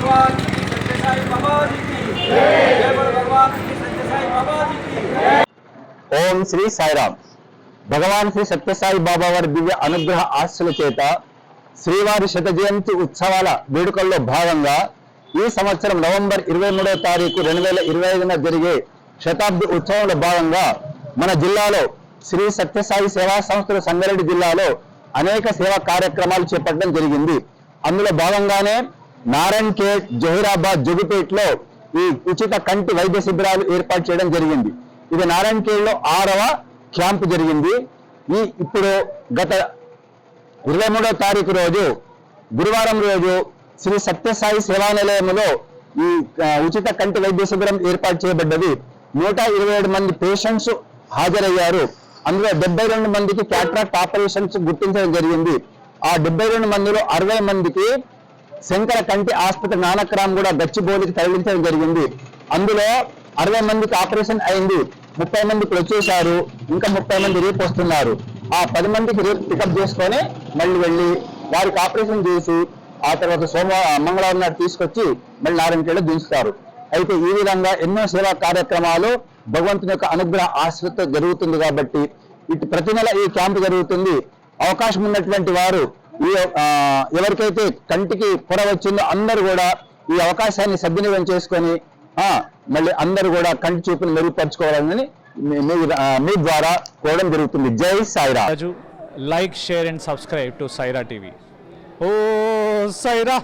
भगवान श्री सत्य साई बाबा जी की जय बोलो भगवान श्री सत्य साई बाबा जी की ओम श्री साईराम भगवान श्री सत्यसाई बाबा वाరి దివ్య అనుగ్రహ ఆశీస్సుల చేత శ్రీవారి శత జయంతి ఉత్సవాల వేడుకల్లో భాగంగా ఈ సంవత్సరం నవంబర్ 23వ తారీఖు 2025న జరిగే శతాబ్ది ఉత్సవంలో భాగంగా మన జిల్లాలో శ్రీ సత్యసాయి సేవా సంస్థల సంగారెడ్డి జిల్లాలో అనేక సేవా కార్యక్రమాలు చేపట్టడం జరిగింది. అందులో భాగంగానే నారాయణ్ ఖేడ్, జహీరాబాద్, జోగిపేటలో ఈ ఉచిత కంటి వైద్య శిబిరాలు ఏర్పాటు చేయడం జరిగింది. ఇది నారాయణ్ ఖేడ్ లో 6వ క్యాంప్ జరిగింది. ఇప్పుడు గత 23వ తారీఖు రోజు గురువారం రోజు శ్రీ సత్యసాయి సేవా నిలయంలో ఈ ఉచిత కంటి వైద్య శిబిరం ఏర్పాటు చేయబడ్డది. 127 మంది పేషెంట్స్ హాజరయ్యారు. అందులో 72 మందికి క్యాట్రాక్ట్ ఆపరేషన్స్ గుర్తించడం జరిగింది. ఆ 72 మందిలో 60 మందికి శంకర కంటి ఆసుపత్రి నానక్రామ్ కూడా గచ్చిబౌలికి తరలించడం జరిగింది. అందులో 60 మందికి ఆపరేషన్ అయింది. 30 మంది ఇప్పుడు వచ్చేసారు. ఇంకా 30 మంది రేపు వస్తున్నారు. ఆ 10 మందికి రేపు పికప్ చేసుకొని మళ్ళీ వెళ్ళి వారికి ఆపరేషన్ చేసి ఆ తర్వాత మంగళవారం నాడు తీసుకొచ్చి మళ్ళీ నారాయణఖేడ్లో దించుతారు. అయితే ఈ విధంగా ఎన్నో సేవా కార్యక్రమాలు భగవంతుని యొక్క అనుగ్రహ ఆశ్రతో జరుగుతుంది. కాబట్టి ఇటు ప్రతి నెల ఈ క్యాంపు జరుగుతుంది. అవకాశం ఉన్నటువంటి వారు ఎవరికైతే కంటికి పొర వచ్చిందో అందరూ కూడా ఈ అవకాశాన్ని సద్వినియోగం చేసుకొని మళ్ళీ అందరూ కూడా కంటి చూపును మెరుగుపరచుకోవాలని మీ ద్వారా కోరడం జరుగుతుంది. జై Saira. Like, share and subscribe to Saira TV. ఓ సైరా.